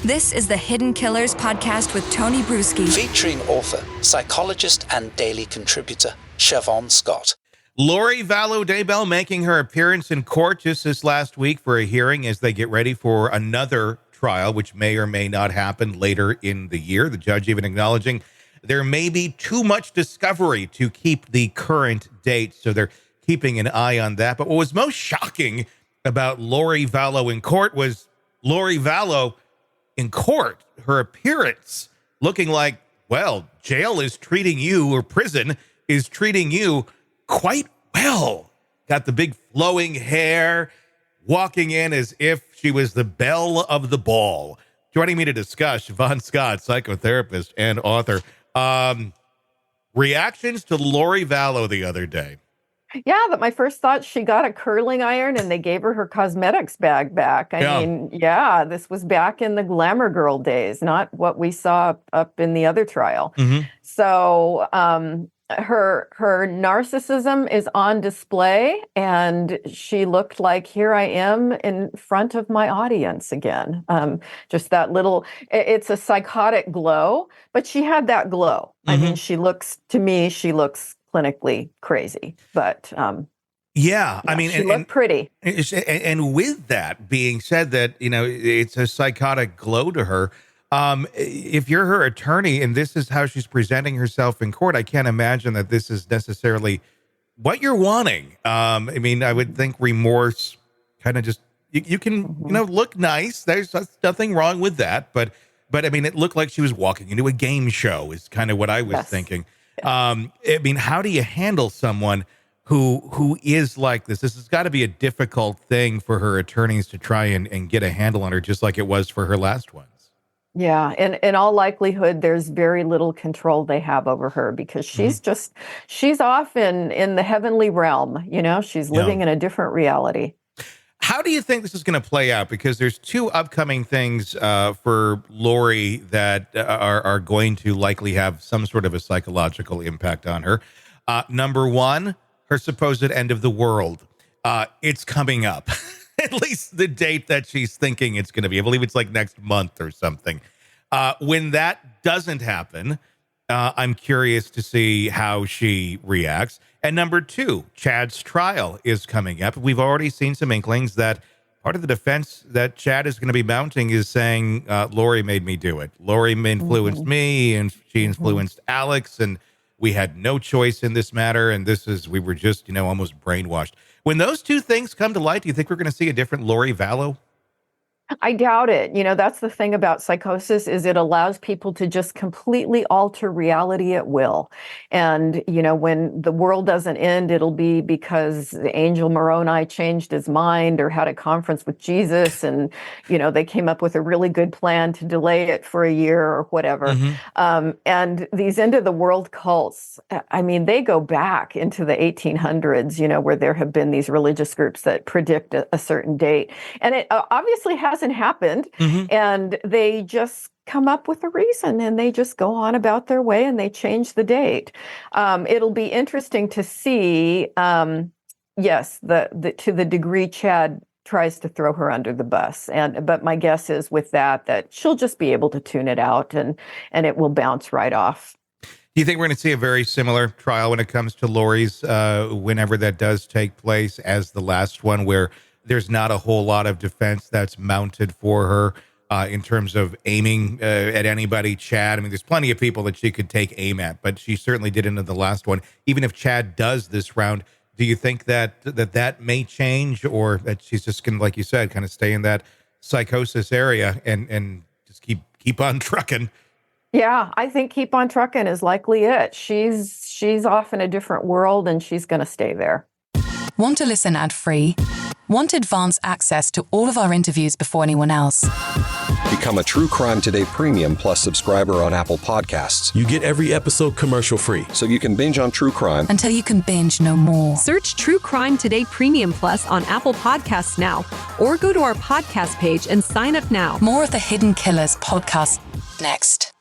This is the Hidden Killers podcast with Tony Brueski. Featuring author, psychologist, and daily contributor, Shavaun Scott. Lori Vallow Daybell making her appearance in court just this last week for a hearing as they get ready for another trial, which may or may not happen later in the year. The judge even acknowledging there may be too much discovery to keep the current date, so they're keeping an eye on that. But what was most shocking about Lori Vallow in court was Lori Vallow in court, her appearance looking like, well, jail is treating you, or prison is treating you quite well. Got the big flowing hair, walking in as if she was the belle of the ball. Joining me to discuss, Shavaun Scott, psychotherapist and author. Reactions to Lori Vallow the other day. Yeah, but my first thought, she got a curling iron and they gave her cosmetics bag back. I mean, this was back in the glamour girl days, not what we saw up in the other trial. Mm-hmm. So her narcissism is on display, and she looked like, here I am in front of my audience again. Just that little, it's a psychotic glow, but she had that glow. Mm-hmm. I mean, she looks clinically crazy, but I mean, she looked pretty. And with that being said, that it's a psychotic glow to her. If you're her attorney and this is how she's presenting herself in court, I can't imagine that this is necessarily what you're wanting. I mean, I would think remorse kind of just you can look nice. There's nothing wrong with that, but I mean, it looked like she was walking into a game show. Is kind of what I was thinking. I mean, how do you handle someone who is like this? This has got to be a difficult thing for her attorneys to try and get a handle on her, just like it was for her last ones. Yeah, and in all likelihood, there's very little control they have over her because she's off in the heavenly realm. She's living in a different reality. How do you think this is going to play out? Because there's two upcoming things for Lori that are going to likely have some sort of a psychological impact on her. Number one, her supposed end of the world. It's coming up. At least the date that she's thinking it's going to be. I believe it's like next month or something. When that doesn't happen, I'm curious to see how she reacts. And number two, Chad's trial is coming up. We've already seen some inklings that part of the defense that Chad is going to be mounting is saying, Lori made me do it. Lori influenced me, and she influenced Alex, and we had no choice in this matter. And we were just, almost brainwashed. When those two things come to light, do you think we're going to see a different Lori Vallow? I doubt it. That's the thing about psychosis, is it allows people to just completely alter reality at will. And, when the world doesn't end, it'll be because Angel Moroni changed his mind or had a conference with Jesus. And, they came up with a really good plan to delay it for a year or whatever. Mm-hmm. And these end of the world cults, I mean, they go back into the 1800s, where there have been these religious groups that predict a certain date. And it obviously hasn't happened. Mm-hmm. And they just come up with a reason and they just go on about their way and they change the date. It'll be interesting to see, to the degree Chad tries to throw her under the bus. But my guess is with that she'll just be able to tune it out and it will bounce right off. Do you think we're going to see a very similar trial when it comes to Lori's, whenever that does take place, as the last one, where there's not a whole lot of defense that's mounted for her in terms of aiming at anybody? Chad, I mean, there's plenty of people that she could take aim at, but she certainly didn't in the last one. Even if Chad does this round, do you think that may change, or that she's just going to, like you said, kind of stay in that psychosis area and just keep on trucking? Yeah, I think keep on trucking is likely it. She's off in a different world and she's going to stay there. Want to listen ad-free? Want advanced access to all of our interviews before anyone else? Become a True Crime Today Premium Plus subscriber on Apple Podcasts. You get every episode commercial-free, so you can binge on true crime until you can binge no more. Search True Crime Today Premium Plus on Apple Podcasts now, or go to our podcast page and sign up now. More of the Hidden Killers podcast next.